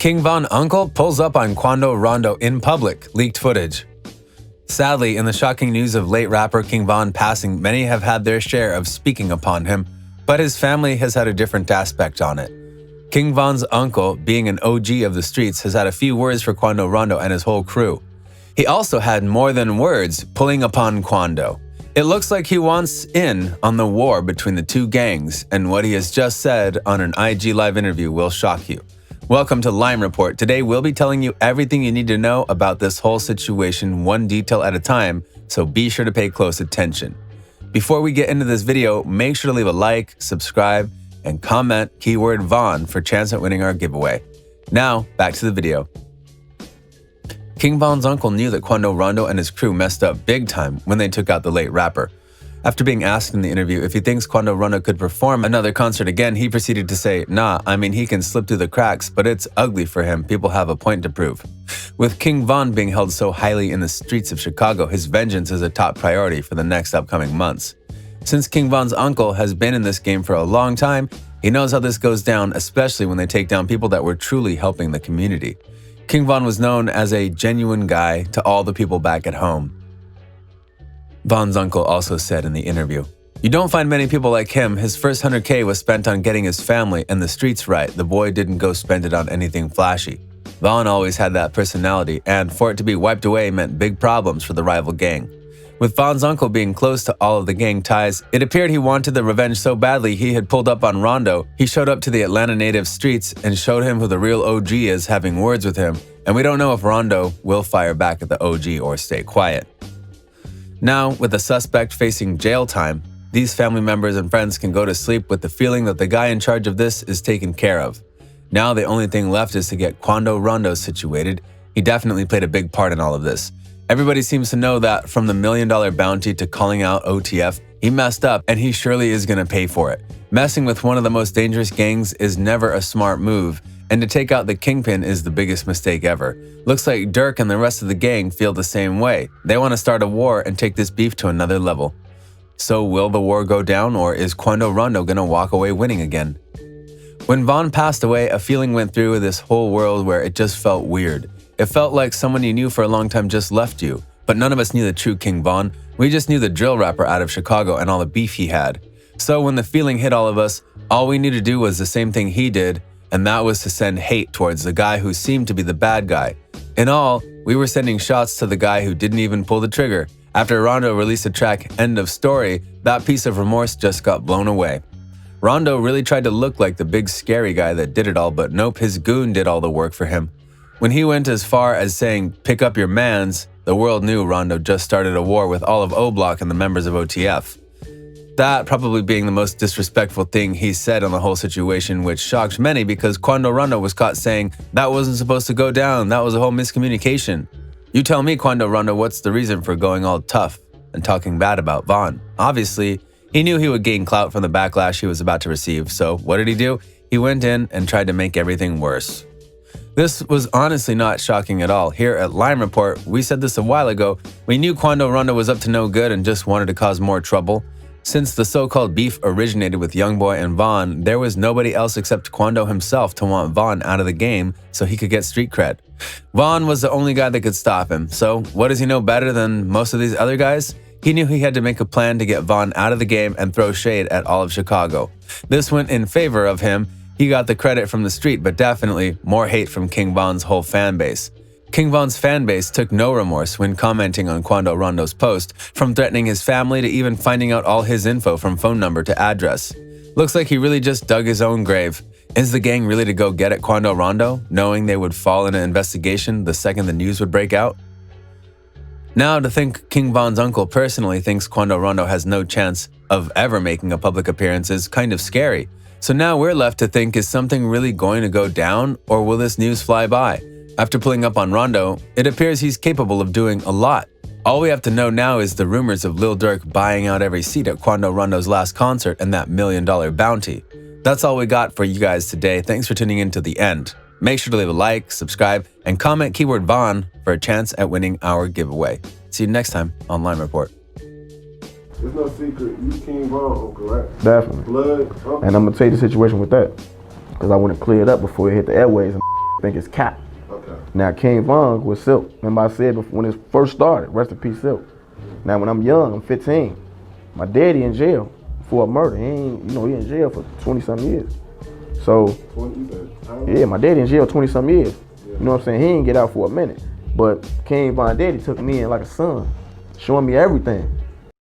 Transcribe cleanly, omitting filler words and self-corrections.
King Von uncle pulls up on Quando Rondo in public, leaked footage. Sadly, in the shocking news of late rapper King Von passing, many have had their share of speaking upon him, but his family has had a different aspect on it. King Von's uncle, being an OG of the streets, has had a few words for Quando Rondo and his whole crew. He also had more than words pulling upon Quando. It looks like he wants in on the war between the two gangs, and what he has just said on an IG Live interview will shock you. Welcome to Lime Report. Today we'll be telling you everything you need to know about this whole situation, one detail at a time, so be sure to pay close attention. Before we get into this video, make sure to leave a like, subscribe, and comment keyword Von for a chance at winning our giveaway. Now, back to the video. King Von's uncle knew that Quando Rondo and his crew messed up big time when they took out the late rapper. After being asked in the interview if he thinks Quando Rondo could perform another concert again, he proceeded to say, "Nah, I mean he can slip through the cracks, but it's ugly for him. People have a point to prove." With King Von being held so highly in the streets of Chicago, his vengeance is a top priority for the next upcoming months. Since King Von's uncle has been in this game for a long time, he knows how this goes down, especially when they take down people that were truly helping the community. King Von was known as a genuine guy to all the people back at home. Von's uncle also said in the interview, "You don't find many people like him. His first 100K was spent on getting his family and the streets right. The boy didn't go spend it on anything flashy." Von always had that personality, and for it to be wiped away meant big problems for the rival gang. With Von's uncle being close to all of the gang ties, it appeared he wanted the revenge so badly he had pulled up on Rondo. He showed up to the Atlanta native streets and showed him who the real OG is, having words with him, and we don't know if Rondo will fire back at the OG or stay quiet. Now, with the suspect facing jail time, these family members and friends can go to sleep with the feeling that the guy in charge of this is taken care of. Now the only thing left is to get Quando Rondo situated. He definitely played a big part in all of this. Everybody seems to know that from the $1 million bounty to calling out OTF, he messed up and he surely is going to pay for it. Messing with one of the most dangerous gangs is never a smart move, and to take out the kingpin is the biggest mistake ever. Looks like Dirk and the rest of the gang feel the same way. They want to start a war and take this beef to another level. So will the war go down, or is Quando Rondo going to walk away winning again? When Von passed away, a feeling went through this whole world where it just felt weird. It felt like someone you knew for a long time just left you, but none of us knew the true King Von. We just knew the drill rapper out of Chicago and all the beef he had. So when the feeling hit all of us, all we needed to do was the same thing he did, and that was to send hate towards the guy who seemed to be the bad guy. In all, we were sending shots to the guy who didn't even pull the trigger. After Rondo released the track End of Story, that piece of remorse just got blown away. Rondo really tried to look like the big scary guy that did it all, but nope, his goon did all the work for him. When he went as far as saying, "Pick up your mans," the world knew Rondo just started a war with all of O-Block and the members of OTF. That probably being the most disrespectful thing he said on the whole situation, which shocked many because Quando Rondo was caught saying, "That wasn't supposed to go down, that was a whole miscommunication." You tell me, Quando Rondo, what's the reason for going all tough and talking bad about Von? Obviously, he knew he would gain clout from the backlash he was about to receive, so what did he do? He went in and tried to make everything worse. This was honestly not shocking at all. Here at Lime Report, we said this a while ago, we knew Quando Rondo was up to no good and just wanted to cause more trouble. Since the so-called beef originated with Youngboy and Von, there was nobody else except Quando himself to want Von out of the game so he could get street cred. Von was the only guy that could stop him, so what does he know better than most of these other guys? He knew he had to make a plan to get Von out of the game and throw shade at all of Chicago. This went in favor of him. He got the credit from the street, but definitely more hate from King Von's whole fan base. King Von's fanbase took no remorse when commenting on Quando Rondo's post, from threatening his family to even finding out all his info from phone number to address. Looks like he really just dug his own grave. Is the gang really to go get at Quando Rondo, knowing they would fall in an investigation the second the news would break out? Now, to think King Von's uncle personally thinks Quando Rondo has no chance of ever making a public appearance is kind of scary. So now we're left to think, is something really going to go down, or will this news fly by? After pulling up on Rondo, it appears he's capable of doing a lot. All we have to know now is the rumors of Lil Durk buying out every seat at Quando Rondo's last concert and that $1 million bounty. That's all we got for you guys today. Thanks for tuning in to the end. Make sure to leave a like, subscribe, and comment keyword Von for a chance at winning our giveaway. See you next time on Lime Report. It's no secret. You King Von, correct? Definitely. Blood. And I'm going to tell you the situation with that, because I want to clear it up before it hit the airways and think it's Cap. Okay. Now King Von was Silk. Remember I said before, when it first started, rest in peace Silk. Now when I'm young, I'm 15. My daddy in jail for a murder. He ain't, he in jail for 20-something years. So, 20, yeah, my daddy in jail 20-something years. Yeah. You know what I'm saying? He didn't get out for a minute. But King Von daddy took me in like a son, showing me everything.